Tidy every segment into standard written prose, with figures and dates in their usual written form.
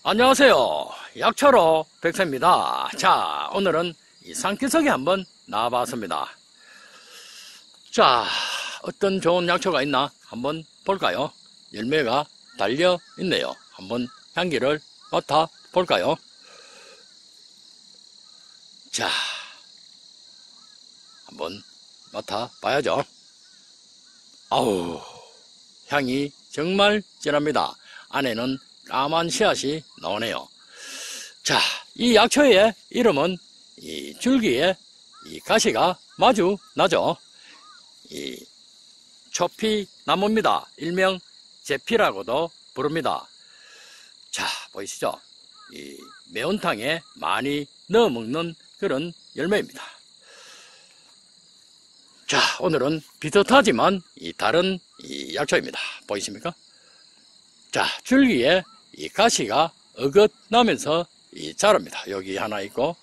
안녕하세요. 약초로 백세입니다. 자, 오늘은 이 산기슭에 한번 나와봤습니다. 자, 어떤 좋은 약초가 있나 한번 볼까요? 열매가 달려 있네요. 한번 향기를 맡아 볼까요? 자, 한번 맡아 봐야죠. 아우, 향이 정말 진합니다. 안에는 까만 씨앗이 나오네요. 자, 이 약초의 이름은 이 줄기에 이 가시가 마주 나죠. 이 초피나무입니다. 일명 제피라고도 부릅니다. 자, 보이시죠? 이 매운탕에 많이 넣어 먹는 그런 열매입니다. 자, 오늘은 비슷하지만 이 다른 이 약초입니다. 보이십니까? 자, 줄기에 이 가시가 어긋나면서 이 자랍니다. 여기 하나 있고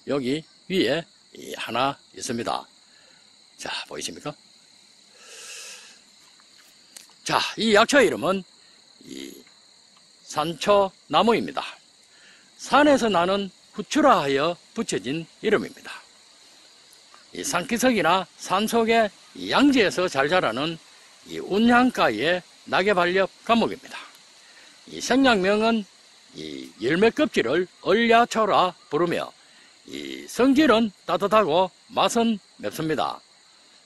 여기 위에 이 하나 있습니다. 자, 보이십니까? 자, 이 약초의 이름은 이 산초나무입니다. 산에서 나는 후추라 하여 붙여진 이름입니다. 이 산기슭이나 산속의 양지에서 잘 자라는 이 운향가의 낙엽알렵 과목입니다. 이 생략명은 이 열매 껍질을 얼야초라 부르며 이 성질은 따뜻하고 맛은 맵습니다.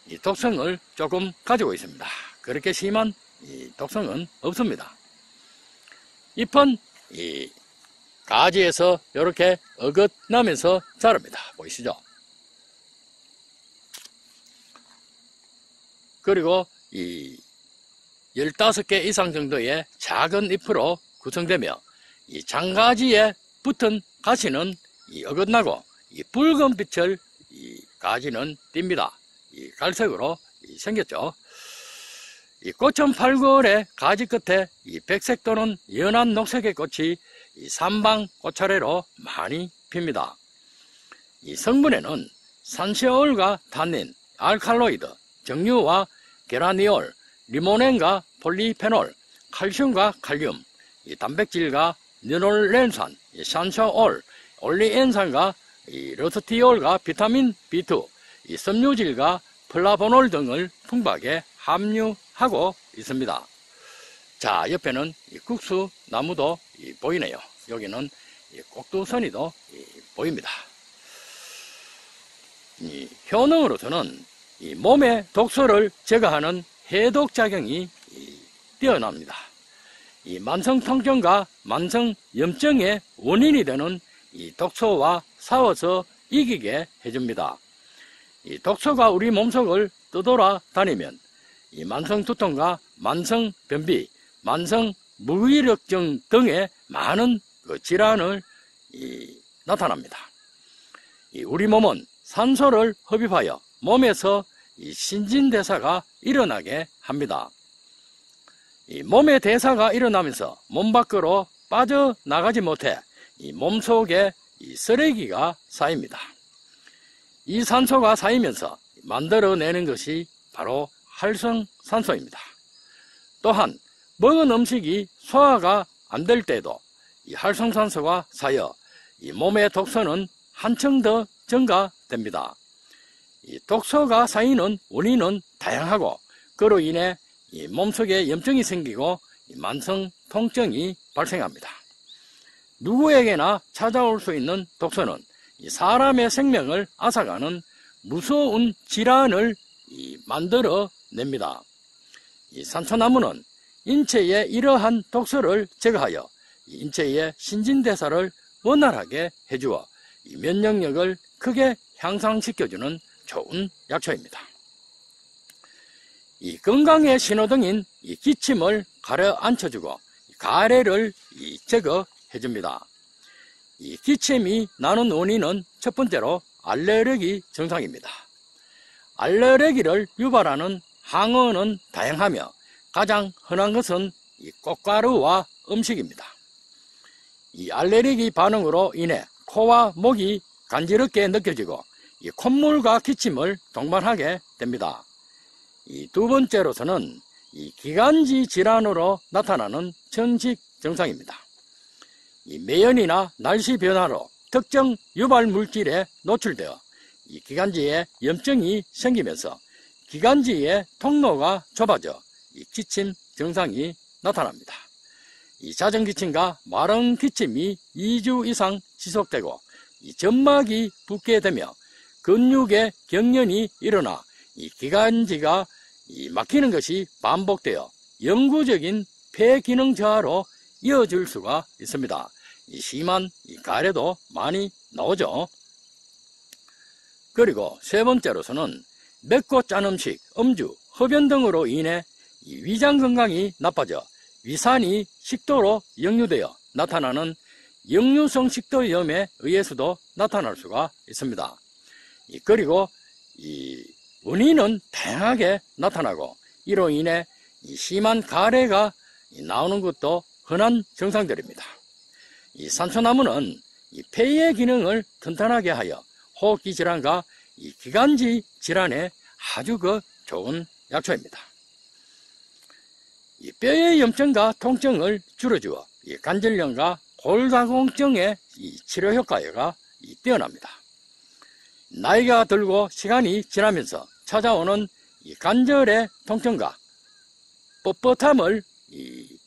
이 독성을 조금 가지고 있습니다. 그렇게 심한 이 독성은 없습니다. 잎은 이 가지에서 이렇게 어긋나면서 자랍니다. 보이시죠? 그리고 이 15개 이상 정도의 작은 잎으로 구성되며 이 장가지에 붙은 가시는 이 어긋나고 이 붉은 빛을 이 가지는 띱니다. 이 갈색으로 생겼죠. 이 꽃은 8월에 가지 끝에 이 백색 또는 연한 녹색의 꽃이 이 삼방 꽃차례로 많이 핍니다. 이 성분에는 산시올과 탄닌, 알칼로이드, 정류와 게라니올, 리모넨과 폴리페놀, 칼슘과 칼륨, 이 단백질과 니놀렌산, 산소올, 올리엔산과 러스티올과 비타민 B2, 이 섬유질과 플라보놀 등을 풍부하게 함유하고 있습니다. 자, 옆에는 이 국수 나무도 보이네요. 여기는 꼭두선이도 보입니다. 이 효능으로서는 이 몸의 독소를 제거하는 해독작용이 뛰어납니다. 이 만성통증과 만성염증의 원인이 되는 이 독소와 싸워서 이기게 해줍니다. 이 독소가 우리 몸속을 떠돌아 다니면 이 만성두통과 만성변비, 만성무기력증 등의 많은 그 질환을 나타납니다. 우리 몸은 산소를 흡입하여 몸에서 이 신진대사가 일어나게 합니다. 이 몸의 대사가 일어나면서 몸 밖으로 빠져나가지 못해 이 몸속에 이 쓰레기가 쌓입니다. 이 산소가 쌓이면서 만들어내는 것이 바로 활성산소입니다. 또한 먹은 음식이 소화가 안 될 때도 이 활성산소가 쌓여 이 몸의 독소는 한층 더 증가됩니다. 이 독소가 쌓이는 원인은 다양하고 그로 인해 이 몸속에 염증이 생기고 만성 통증이 발생합니다. 누구에게나 찾아올 수 있는 독소는 이 사람의 생명을 앗아가는 무서운 질환을 만들어냅니다. 이 산초나무는 인체의 이러한 독소를 제거하여 인체의 신진대사를 원활하게 해주어 이 면역력을 크게 향상시켜주는 좋은 약초입니다. 이 건강의 신호등인 이 기침을 가라앉혀주고 가래를 제거해줍니다. 이 기침이 나는 원인은 첫 번째로 알레르기 증상입니다. 알레르기를 유발하는 항원은 다양하며 가장 흔한 것은 이 꽃가루와 음식입니다. 이 알레르기 반응으로 인해 코와 목이 간지럽게 느껴지고 이 콧물과 기침을 동반하게 됩니다. 이 두 번째로서는 이 기관지 질환으로 나타나는 천식 증상입니다. 이 매연이나 날씨 변화로 특정 유발 물질에 노출되어 이 기관지에 염증이 생기면서 기관지의 통로가 좁아져 이 기침 증상이 나타납니다. 이 잦은 기침과 마른 기침이 2주 이상 지속되고 이 점막이 붓게 되며 근육의 경련이 일어나 이 기관지가 막히는 것이 반복되어 영구적인 폐 기능 저하로 이어질 수가 있습니다. 이 심한 가래도 많이 나오죠. 그리고 세 번째로서는 맵고 짠 음식, 음주, 흡연 등으로 인해 위장 건강이 나빠져 위산이 식도로 역류되어 나타나는 역류성 식도염에 의해서도 나타날 수가 있습니다. 그리고 원인은 다양하게 나타나고 이로 인해 심한 가래가 나오는 것도 흔한 증상들입니다. 산초나무는 폐의 기능을 튼튼하게 하여 호흡기 질환과 기관지 질환에 아주 좋은 약초입니다. 뼈의 염증과 통증을 줄여주어 관절염과 골다공증의 치료 효과가 뛰어납니다. 나이가 들고 시간이 지나면서 찾아오는 관절의 통증과 뻣뻣함을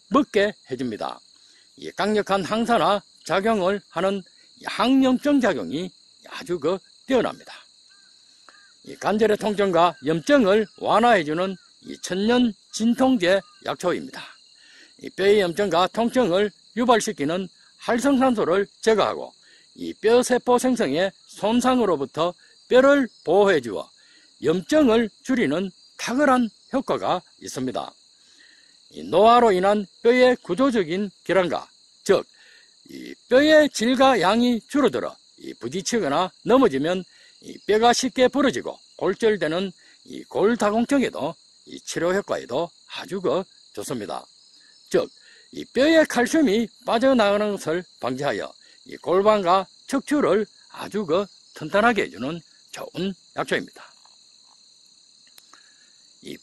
먹게 해줍니다. 강력한 항산화 작용을 하는 항염증 작용이 아주 뛰어납니다. 관절의 통증과 염증을 완화해주는 천년 진통제 약초입니다. 뼈의 염증과 통증을 유발시키는 활성산소를 제거하고 뼈세포 생성의 손상으로부터 뼈를 보호해 주어 염증을 줄이는 탁월한 효과가 있습니다. 노화로 인한 뼈의 구조적인 결함과 즉 뼈의 질과 양이 줄어들어 부딪히거나 넘어지면 뼈가 쉽게 부러지고 골절되는 골다공증에도 치료 효과에도 아주 좋습니다. 즉 뼈의 칼슘이 빠져나가는 것을 방지하여 골반과 척추를 아주 튼튼하게 해주는 좋은 약초입니다.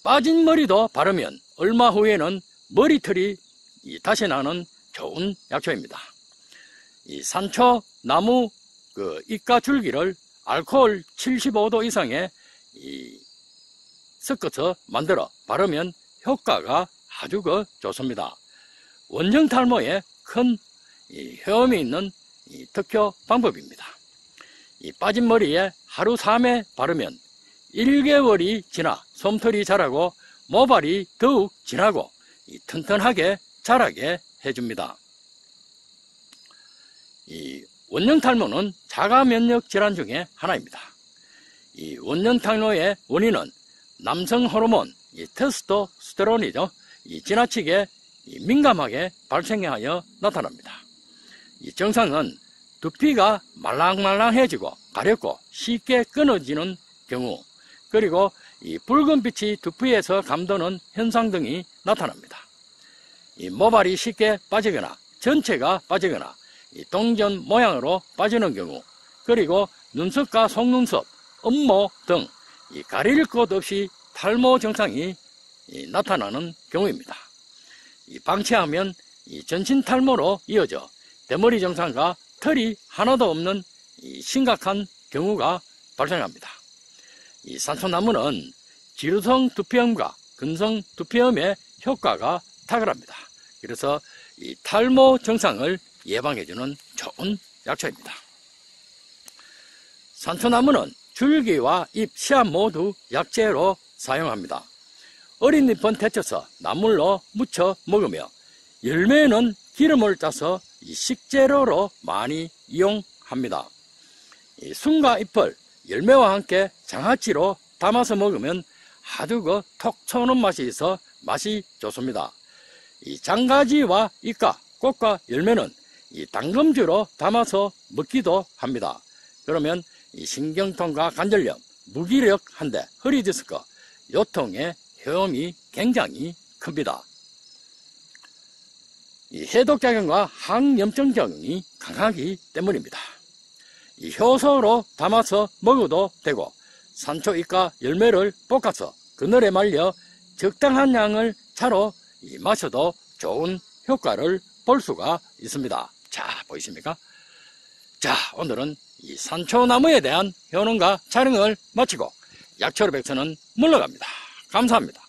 빠진 머리도 바르면 얼마 후에는 머리털이 다시 나는 좋은 약초입니다. 산초 나무 잎과 줄기를 알코올 75도 이상에 섞어서 만들어 바르면 효과가 아주 좋습니다. 원형 탈모에 큰 효험이 있는 특효 방법입니다. 빠진 머리에 하루 3회 바르면 1개월이 지나 솜털이 자라고 모발이 더욱 진하고 튼튼하게 자라게 해줍니다. 원형 탈모는 자가 면역 질환 중에 하나입니다. 원형 탈모의 원인은 남성 호르몬 테스토스테론이죠. 지나치게 민감하게 발생하여 나타납니다. 증상은 두피가 말랑말랑해지고 가렵고 쉽게 끊어지는 경우, 그리고 붉은빛이 두피에서 감도는 현상 등이 나타납니다. 모발이 쉽게 빠지거나 전체가 빠지거나 동전 모양으로 빠지는 경우, 그리고 눈썹과 속눈썹, 음모 등 가릴 것 없이 탈모 증상이 나타나는 경우입니다. 방치하면 전신 탈모로 이어져 대머리 증상과 털이 하나도 없는 심각한 경우가 발생합니다. 산초나무는 지루성 두피염과 근성 두피염의 효과가 탁월합니다. 그래서 탈모 증상을 예방해주는 좋은 약초입니다. 산초나무는 줄기와 잎, 씨앗 모두 약재로 사용합니다. 어린 잎은 데쳐서 나물로 무쳐 먹으며 열매는 기름을 짜서 식재료로 많이 이용합니다. 순과 잎을 열매와 함께 장아찌로 담아서 먹으면 아주 톡 쏘는 맛이 있어 맛이 좋습니다. 장가지와 잎과 꽃과 열매는 당금주로 담아서 먹기도 합니다. 그러면 신경통과 관절염, 무기력한데, 허리 디스크, 요통의 효험이 굉장히 큽니다. 해독작용과 항염증 작용이 강하기 때문입니다. 효소로 담아서 먹어도 되고, 산초잎과 열매를 볶아서 그늘에 말려 적당한 양을 차로 마셔도 좋은 효과를 볼 수가 있습니다. 자, 보이십니까? 자, 오늘은 이 산초나무에 대한 효능과 촬영을 마치고 약초로 백서는 물러갑니다. 감사합니다.